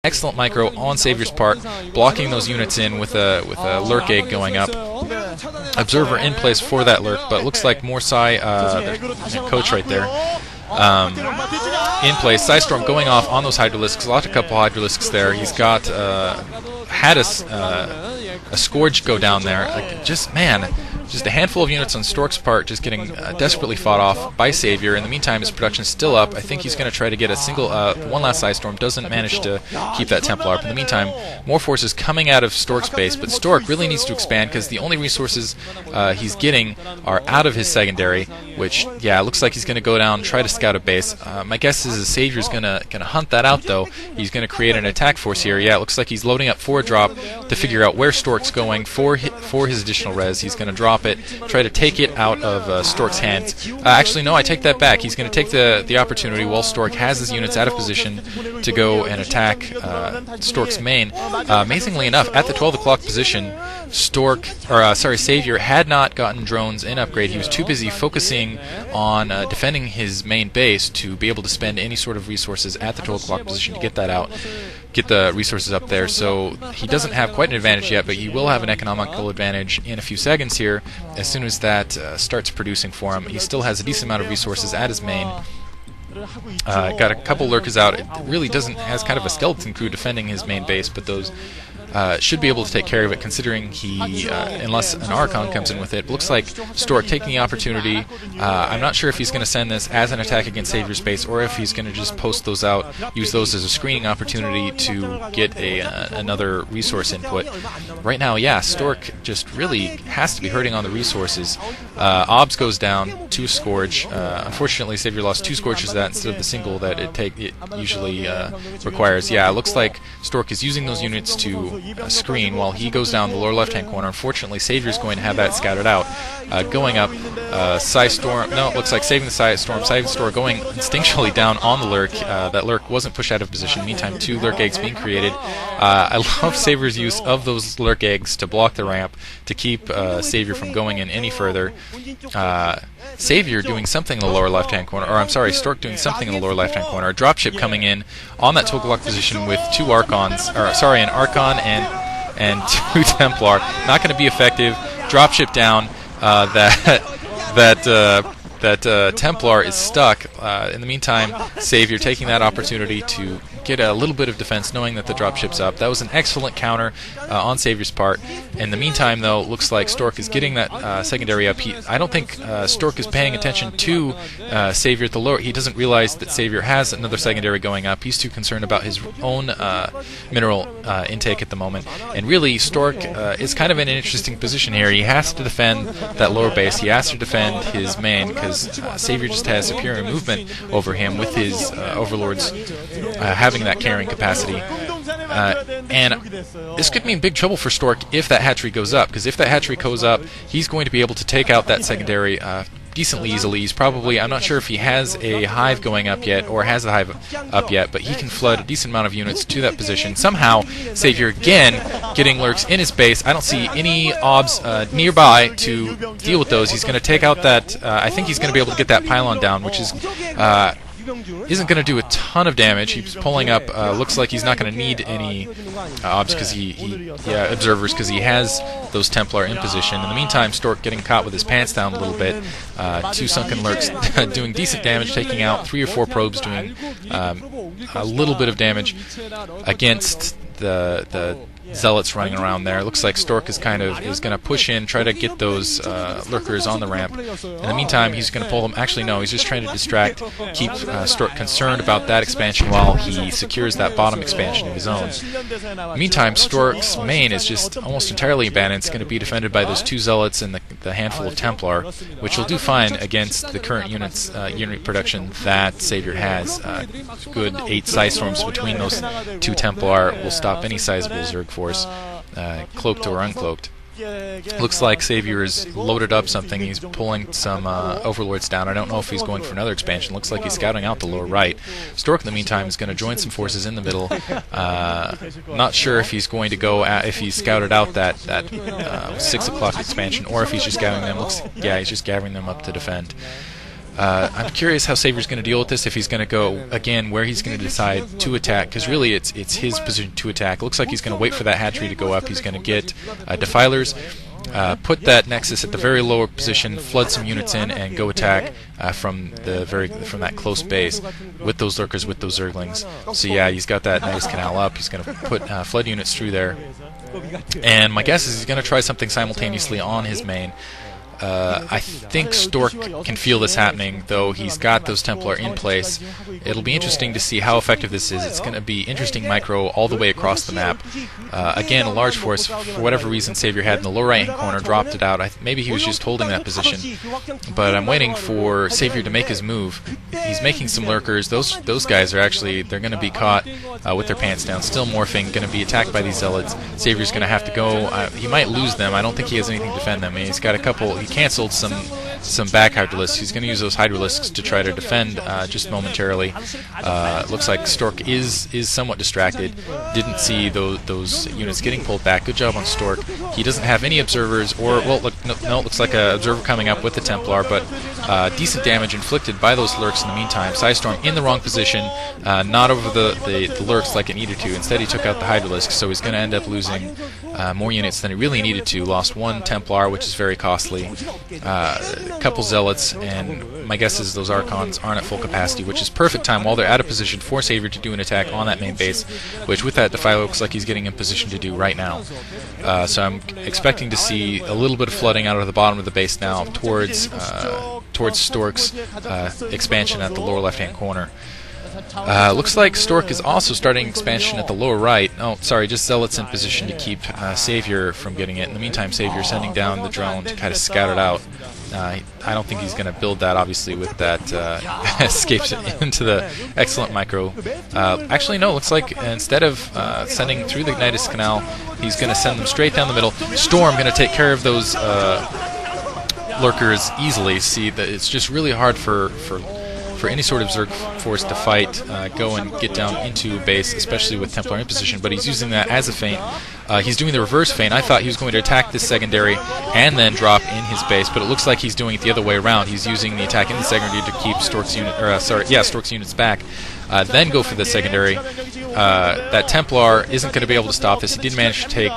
excellent micro on Savior's part, blocking those units in with a lurk egg going up. Observer in place for that lurk, but looks like more Psy, coach right there, in place. Psy Storm going off on those Hydralisks. Lost a couple Hydralisks there. He's got had a Scourge go down there. Like, just a handful of units on Stork's part, just getting desperately fought off by Savior. In the meantime, his production's still up. I think he's going to try to get a single, one last Psy Storm. Doesn't manage to keep that Templar up. In the meantime, more forces coming out of Stork's base, but Stork really needs to expand because the only resources he's getting are out of his secondary, which, yeah, looks like he's going to go down, try to scout a base. My guess is Savior's going to hunt that out, though. He's going to create an attack force here. Yeah, it looks like he's loading up for a drop to figure out where Stork's going for his additional res. He's going to drop it, try to take it out of Stork's hands. Actually, no, I take that back. He's going to take the opportunity while Stork has his units out of position to go and attack Stork's main. Amazingly enough, at the 12 o'clock position, Savior had not gotten drones in upgrade. He was too busy focusing on defending his main base to be able to spend any sort of resources at the 12 o'clock position to get that out, get the resources up there. So he doesn't have quite an advantage yet, but he will have an economical advantage in a few seconds here as soon as that starts producing for him. He still has a decent amount of resources at his main. Got a couple lurkers out. It really has kind of a skeleton crew defending his main base, but those should be able to take care of it, considering he, unless an Archon comes in with it. Looks like Stork taking the opportunity. I'm not sure if he's going to send this as an attack against Savior's base, or if he's going to just post those out, use those as a screening opportunity to get another resource input. Right now, yeah, Stork just really has to be hurting on the resources. Obs goes down to Scourge. Unfortunately, Savior lost 2 Scourges of that instead of the single that it usually requires. Yeah, it looks like Stork is using those units to screen while he goes down the lower left-hand corner. Unfortunately, Savior's going to have that scouted out. Going up, Psy Storm, no, it looks like saving the Psy Storm. Psy Storm going instinctually down on the lurk. That lurk wasn't pushed out of position. Meantime, 2 lurk eggs being created. I love Savior's use of those lurk eggs to block the ramp, to keep Savior from going in any further. Savior doing something in the lower left-hand corner, or I'm sorry, Stork doing something in the lower left-hand corner. A dropship coming in on that 12 o'clock position with 2 Archons, or sorry, an Archon and 2 Templar. Not going to be effective. Dropship down. That Templar is stuck. In the meantime, Savior taking that opportunity to get a little bit of defense, knowing that the dropship's up. That was an excellent counter on Savior's part. In the meantime, though, looks like Stork is getting that secondary up. I don't think Stork is paying attention to Savior at the lower. He doesn't realize that Savior has another secondary going up. He's too concerned about his own mineral intake at the moment. And really, Stork is kind of in an interesting position here. He has to defend that lower base. He has to defend his main, because Savior just has superior movement over him with his overlords having that carrying capacity. And this could mean big trouble for Stork if that hatchery goes up, because if that hatchery goes up, he's going to be able to take out that secondary decently easily. He's probably, I'm not sure if he has a hive going up yet, or has a hive up yet, but he can flood a decent amount of units to that position. Somehow, Savior again getting lurks in his base. I don't see any obs nearby to deal with those. He's going to take out that, I think he's going to be able to get that pylon down, which is isn't going to do a ton of damage. He's pulling up. Looks like he's not going to need any obs because observers, because he has those Templar in position. In the meantime, Stork getting caught with his pants down a little bit. 2 sunken lurks doing decent damage, taking out 3 or 4 probes, doing a little bit of damage against the zealots running around there. Looks like Stork is going to push in, try to get those lurkers on the ramp. In the meantime, he's going to pull them. Actually, no, he's just trying to distract, keep Stork concerned about that expansion while he secures that bottom expansion of his own. Meantime, Stork's main is just almost entirely abandoned. It's going to be defended by those 2 zealots and the handful of Templar, which will do fine against the current unit production that Savior has. Good 8 Psy Storms between those 2 Templar will stop any sizable Zerg force, cloaked or uncloaked. Looks like Savior is loaded up something. He's pulling some overlords down. I don't know if he's going for another expansion. Looks like he's scouting out the lower right. Stork, in the meantime, is going to join some forces in the middle. Not sure if he's going to go if he's scouted out that 6 o'clock expansion, or if he's just gathering them. Yeah, he's just gathering them up to defend. I'm curious how Savior's going to deal with this, if he's going to go, again, where he's going to decide to attack, because really it's his position to attack. Looks like he's going to wait for that hatchery to go up. He's going to get Defilers, put that Nexus at the very lower position, flood some units in, and go attack from that close base with those Lurkers, with those Zerglings. So yeah, he's got that Nexus Canal up. He's going to put flood units through there. And my guess is he's going to try something simultaneously on his main. I think Stork can feel this happening, though he's got those Templar in place. It'll be interesting to see how effective this is. It's going to be interesting micro all the way across the map. Again, a large force, for whatever reason Savior had in the lower right-hand corner, dropped it out. Maybe he was just holding that position. But I'm waiting for Savior to make his move. He's making some Lurkers. Those guys are actually, they're going to be caught with their pants down, still morphing, going to be attacked by these Zealots. Savior's going to have to go. He might lose them. I don't think he has anything to defend them. I mean, he's got a couple. He canceled some back Hydralisks. He's going to use those Hydralisks to try to defend just momentarily. Looks like Stork is somewhat distracted. Didn't see those units getting pulled back. Good job on Stork. He doesn't have any observers, or, well, look, no, looks like an observer coming up with the Templar, but decent damage inflicted by those Lurks in the meantime. Psystorm in the wrong position, not over the Lurks like it needed to. Instead, he took out the Hydralisk, so he's going to end up losing more units than he really needed to. Lost one Templar, which is very costly. A couple Zealots, and my guess is those Archons aren't at full capacity, which is perfect time while they're out of position for Savior to do an attack on that main base, which with that Defiler looks like he's getting in position to do right now. So I'm expecting to see a little bit of flooding out of the bottom of the base now towards Stork's expansion at the lower left-hand corner. Looks like Stork is also starting expansion at the lower right. Oh, sorry, just Zealots in position to keep Savior from getting it. In the meantime, Savior sending down the drone to kind of scout it out. I don't think he's going to build that, obviously, with that escapes into the excellent micro. Actually, no, looks like instead of sending through the Nidus Canal, he's going to send them straight down the middle. Storm going to take care of those Lurkers easily. See, that it's just really hard for any sort of Zerg force to fight, go and get down into base, especially with Templar in position, but he's using that as a feint. He's doing the reverse feint. I thought he was going to attack this secondary and then drop in his base, but it looks like he's doing it the other way around. He's using the attack in the secondary to keep Stork's units back, then go for the secondary. That Templar isn't going to be able to stop this. He did manage to take